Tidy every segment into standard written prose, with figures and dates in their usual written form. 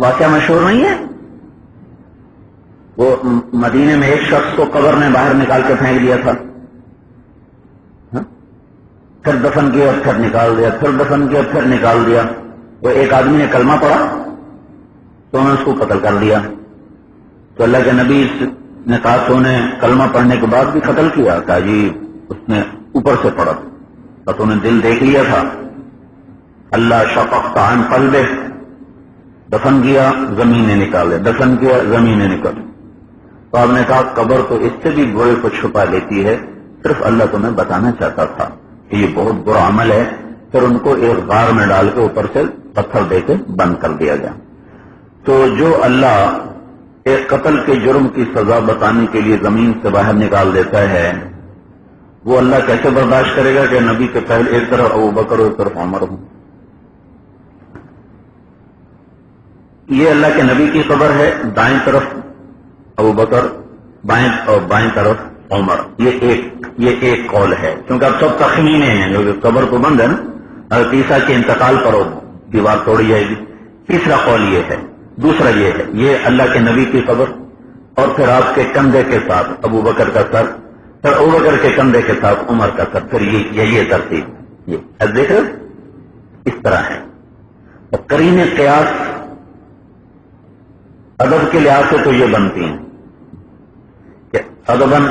واقعہ مشہور نہیں ہے؟ وہ مدینے میں ایک شخص کو قبر نے باہر نکال کے پھینک دیا تھا، پھر دفن کیا پھر نکال دیا، پھر دفن کیا پھر نکال دیا. وہ ایک آدمی نے کلمہ پڑھا تو انہوں نے اس کو قتل کر دیا. تو اللہ کے نبی نے کہا تو نے کلمہ پڑھنے کے بعد بھی قتل کیا؟ کہا جی اس نے اوپر سے پڑھا تو نے دل دیکھ لیا تھا. اللہ شفقت عن قلبہ، دفن کیا زمینیں نکالے، دفن کیا زمینیں نکالے. تو آپ نے کہا قبر تو اس سے بھی برے کو چھپا لیتی ہے، صرف اللہ تمہیں بتانا چاہتا تھا کہ یہ بہت برا عمل ہے. پھر ان کو ایک غار میں ڈال کے اوپر سے پتھر دے کے بند کر دیا گیا. تو جو اللہ ایک قتل کے جرم کی سزا بتانے کے لیے زمین سے باہر نکال دیتا ہے، وہ اللہ کیسے برداشت کرے گا کہ نبی کے پہلے ایک طرف ابو بکر اور ایک طرف عمر ہوں؟ یہ اللہ کے نبی کی قبر ہے، دائیں طرف ابو بکر، بائیں طرف عمر. یہ ایک قول ہے، کیونکہ اب سب تخمینے ہیں، جو قبر تو بند ہے نا. اگر تیسرا کے انتقال پر ہو دیوار توڑی جائے گی. تیسرا قول یہ ہے. دوسرا یہ ہے، یہ اللہ کے نبی کی قبر، اور پھر آپ کے کندھے کے ساتھ ابو بکر کا سر، پھر ابو بکر کے کندھے کے ساتھ عمر کا سر، پھر یہ ترتیب. یہ دیکھ رہے اس طرح ہے. اور قرین قیاس ادب کے لحاظ سے تو یہ بنتی ہیں کہ ادباً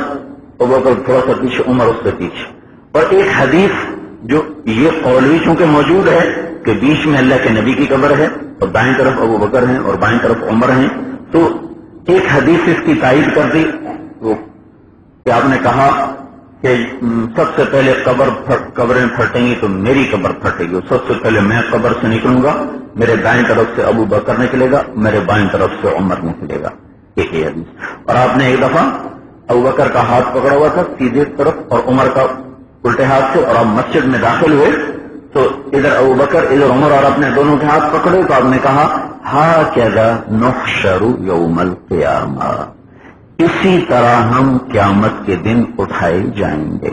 ابو بکر تھوڑا سا پیچھے، عمر اس سے پیچھے. اور ایک حدیث جو یہ قول بھی چونکہ موجود ہے کہ بیچ میں اللہ کے نبی کی قبر ہے اور دائیں طرف ابو بکر ہیں اور بائیں طرف عمر ہیں، تو ایک حدیث اس کی تائید کر دی وہ کہ آپ نے کہا کہ سب سے پہلے قبریں پھٹیں گی تو میری قبر پھٹے گی. سب سے پہلے میں قبر سے نکلوں گا، میرے دائیں طرف سے ابو بکر نکلے گا، میرے بائیں طرف سے عمر نکلے گا. ایک ہی حدیث. اور آپ نے ایک دفعہ ابو بکر کا ہاتھ پکڑا ہوا تھا سیدھے طرف اور عمر کا الٹے ہاتھ سے، اور آپ مسجد میں داخل ہوئے تو ادھر ابو بکر ادھر عمر، اور اپنے دونوں کے ہاتھ پکڑے تو آپ نے کہا ہاکذا نحشر یوم القیامہ، اسی طرح ہم قیامت کے دن اٹھائے جائیں گے.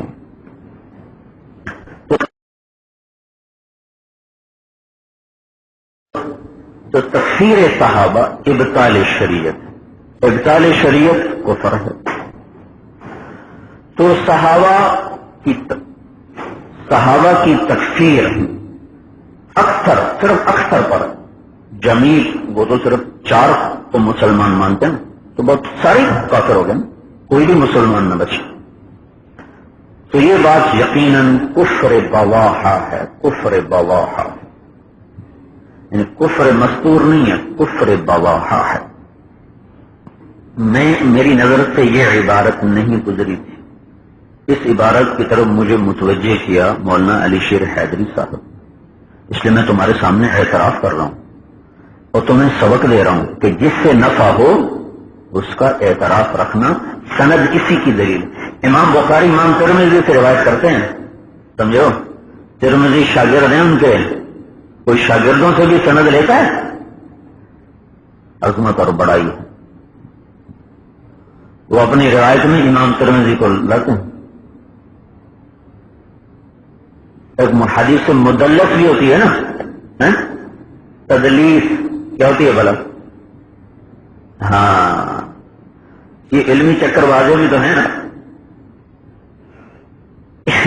تو تکفیر صحابہ ابطال شریعت، ابطال شریعت کفر ہے. تو صحابہ کی تکفیر اکثر، صرف اکثر پر، جمیع وہ تو صرف 4 تو مسلمان مانتے ہیں، تو بہت سارے کافر ہو گئے، کوئی بھی مسلمان نہ بچے. تو یہ بات یقیناً کفر بواحہ ہے، کفر بواحہ، یعنی کفر مستور نہیں ہے، کفر بواحہ ہے. میری نظر سے یہ عبارت نہیں گزری تھی. اس عبارت کی طرف مجھے متوجہ کیا مولانا علی شیر حیدری صاحب، اس لیے میں تمہارے سامنے اعتراف کر رہا ہوں اور تمہیں سبق دے رہا ہوں کہ جس سے نفع ہو اس کا اعتراف رکھنا. سند اسی کی دلیل. امام بخاری امام ترمذی سے روایت کرتے ہیں، سمجھو، ترمذی شاگرد ہیں ان کے، کوئی شاگردوں سے بھی سند لیتا ہے؟ عظمت اور بڑائی ہے. وہ اپنی روایت میں امام ترمذی کو لاتے ہیں. ایک حدیث مدلس بھی ہوتی ہے نا، تدلیس کیا ہوتی ہے بھلا؟ ہاں، یہ علمی چکر بازی بھی تو ہے نا.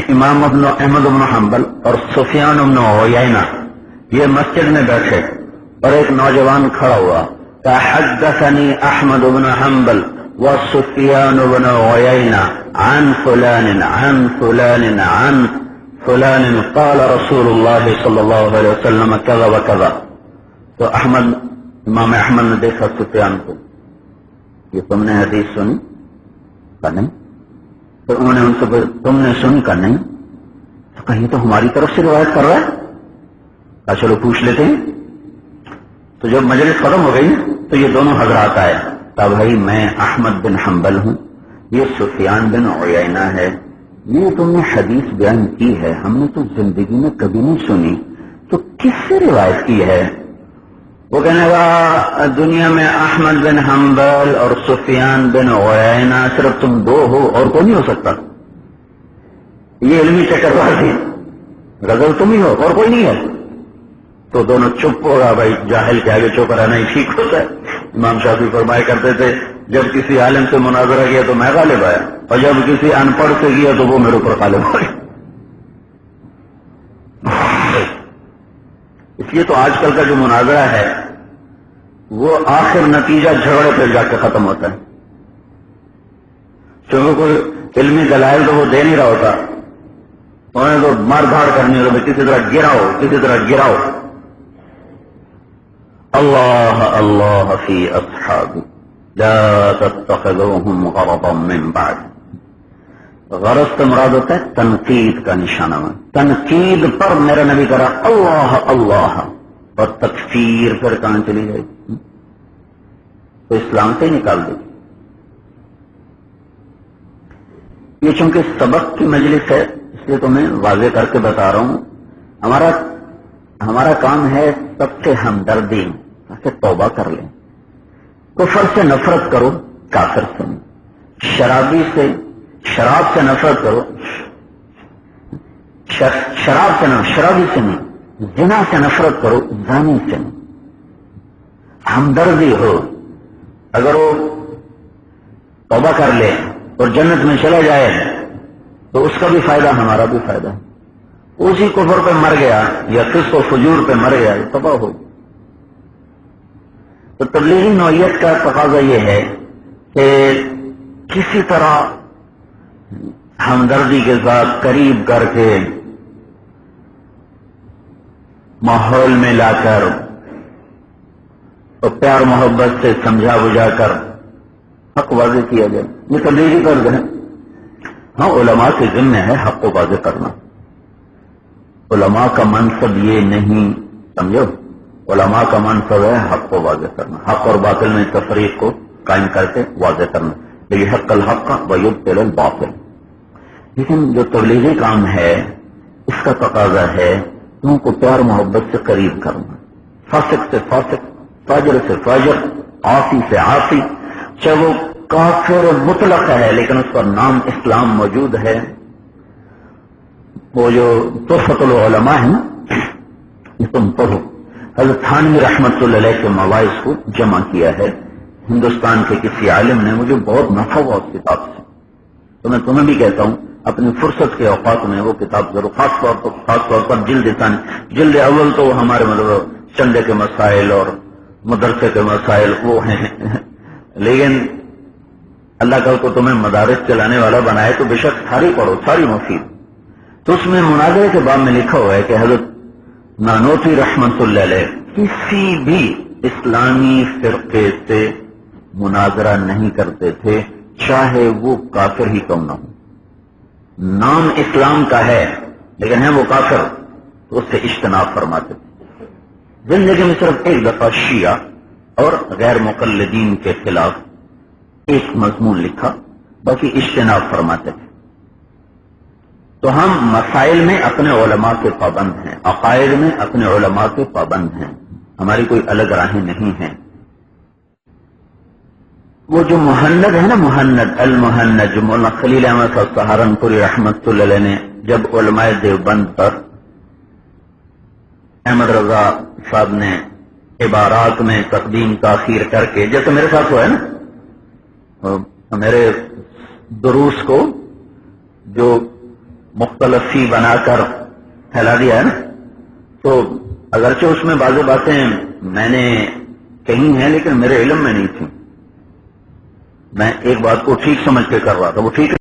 امام ابن احمد بن حنبل اور سفیان بن عیینہ یہ مسجد میں بیٹھے اور ایک نوجوان کھڑا ہوا کہ حدثني احمد بن حنبل وسفیان بن عیینہ عن فلان عن فلان عن فلان قال رسول اللہ صلی اللہ علیہ وسلم کذا وکذا. تو امام احمد نے دیکھا سفیان کو، یہ تم نے حدیث سنی کا نہیں؟ تو انہوں نے ان سے تم نے سنی کا نہیں؟ تو کہیں تو ہماری طرف سے روایت کر رہا ہے. چلو پوچھ لیتے ہیں. تو جب مجلس ختم ہو گئی تو یہ دونوں حضرات آئے. کہا بھائی میں احمد بن حنبل ہوں، یہ سفیان بن عیینہ ہے، یہ تم نے حدیث بیان کی ہے ہم نے تو زندگی میں کبھی نہیں سنی، تو کس سے روایت کی ہے؟ وہ کہنے لگا دنیا میں احمد بن حنبل اور سفیان بن عیینہ صرف تم 2 ہو اور کوئی نہیں ہو سکتا. یہ علمی چکر بازی، غزل تم ہی ہو اور کوئی نہیں ہے. تو دونوں چپ ہوگا. بھائی جاہل کے آگے چپ رہنا ہی ٹھیک ہوتا ہے. امام شافعی فرمایا کرتے تھے جب کسی عالم سے مناظرہ کیا تو میں غالب آیا, اور جب کسی ان پڑھ سے کیا تو وہ میرے اوپر غالب آئے. اس لیے تو آج کل کا جو مناظرہ ہے وہ آخر نتیجہ جھگڑے پہ جا کے ختم ہوتا ہے, کیونکہ کوئی علمی دلائل تو وہ دے نہیں رہا ہوتا, انہیں تو مار دھاڑ کرنی ہوگی, کسی طرح گراؤ کسی طرح گراؤ. اللہ اللہ فی اصحابی لا تتخذوهم غرضا من بعد. غرض سے مراد ہوتا ہے تنقید کا نشانہ. تنقید پر میرا نبی کرا اللہ اللہ, اور تکفیر پھر کہاں چلی جائے تو اسلام سے ہی نکال دے. یہ چونکہ سبق کی مجلس ہے اس لیے تو میں واضح کر کے بتا رہا ہوں. ہمارا کام ہے سب سے ہمدردی, تاکہ توبہ کر لیں. کفر سے نفرت کرو, کافر سے نہیں. شراب سے نفرت کرو, شرابی سے نہیں. زنا سے نفرت کرو, زانی سے نہیں. ہمدردی ہو, اگر وہ توبہ کر لے اور جنت میں چلا جائے تو اس کا بھی فائدہ ہمارا بھی فائدہ. اسی کفر پہ مر گیا یا فسق و فجور پہ مر گیا تباہ ہو. تو تبلیغی نوعیت کا تقاضا یہ ہے کہ کسی طرح ہمدردی کے ساتھ قریب کر کے ماحول میں لا کر اور پیار محبت سے سمجھا بجھا کر حق واضح کیا جائے. یہ تبلیغی فرض ہے. ہاں علماء کے ذمہ ہے حق کو واضح کرنا. علماء کا منصب یہ نہیں, سمجھو, علماء کا منصب ہے حق کو واضح کرنا, حق اور باطل میں تفریق کو قائم کر کے واضح کرنا. یہ حق الحق ویبطل الباطل. لیکن جو تبلیغی کام ہے اس کا تقاضا ہے تم کو پیار محبت سے قریب کرنا. فاسق سے فاسق, فاجر سے فاجر, عاصی سے عاصی, چاہے وہ کافر مطلق ہے لیکن اس پر نام اسلام موجود ہے. وہ جو تحفۃ العلماء ہے نا, یہ تم پڑھو. حضرت تھانوی رحمت اللہ علیہ کے مواعظ کو جمع کیا ہے ہندوستان کے کسی عالم نے. مجھے بہت نفع ہوا اس کتاب سے, تو میں تمہیں بھی کہتا ہوں اپنی فرصت کے اوقات میں وہ کتاب ضرور, خاص طور پر جلد اول تو ہمارے مطلب چندے کے مسائل اور مدرسے کے مسائل وہ ہیں, لیکن اللہ کا کو تمہیں مدارس چلانے والا بنائے تو بے شک ساری پڑھو, ساری مفید. تو اس میں مناظرے کے باب میں لکھا ہوا ہے کہ حضرت نانوتوی رحمت اللہ علیہ کسی بھی اسلامی فرقے سے مناظرہ نہیں کرتے تھے, چاہے وہ کافر ہی کیوں نہ ہو. نام اسلام کا ہے لیکن ہے وہ کافر, تو اس سے اجتناب فرماتے تھے. زندگی میں صرف ایک دفعہ شیعہ اور غیر مقلدین کے خلاف ایک مضمون لکھا, باقی اجتناب فرماتے تھے. تو ہم مسائل میں اپنے علماء کے پابند ہیں, عقائد میں اپنے علماء کے پابند ہیں, ہماری کوئی الگ راہیں نہیں ہیں. وہ جو مہند ہے نا, المہند, جو مولانا خلیل احمد صاحب سہارنپوری رحمت اللہ علیہ نے جب علماء دیوبند پر احمد رضا صاحب نے عبارات میں تقدیم تاخیر کر کے, جیسے میرے ساتھ ہوا ہے نا, میرے دروس کو جو مختلف فی بنا کر پھیلا دیا ہے نا, تو اگرچہ اس میں بعض باتیں میں نے کہی ہیں لیکن میرے علم میں نہیں تھی. میں ایک بات کو ٹھیک سمجھ کے کر رہا تھا, وہ ٹھیک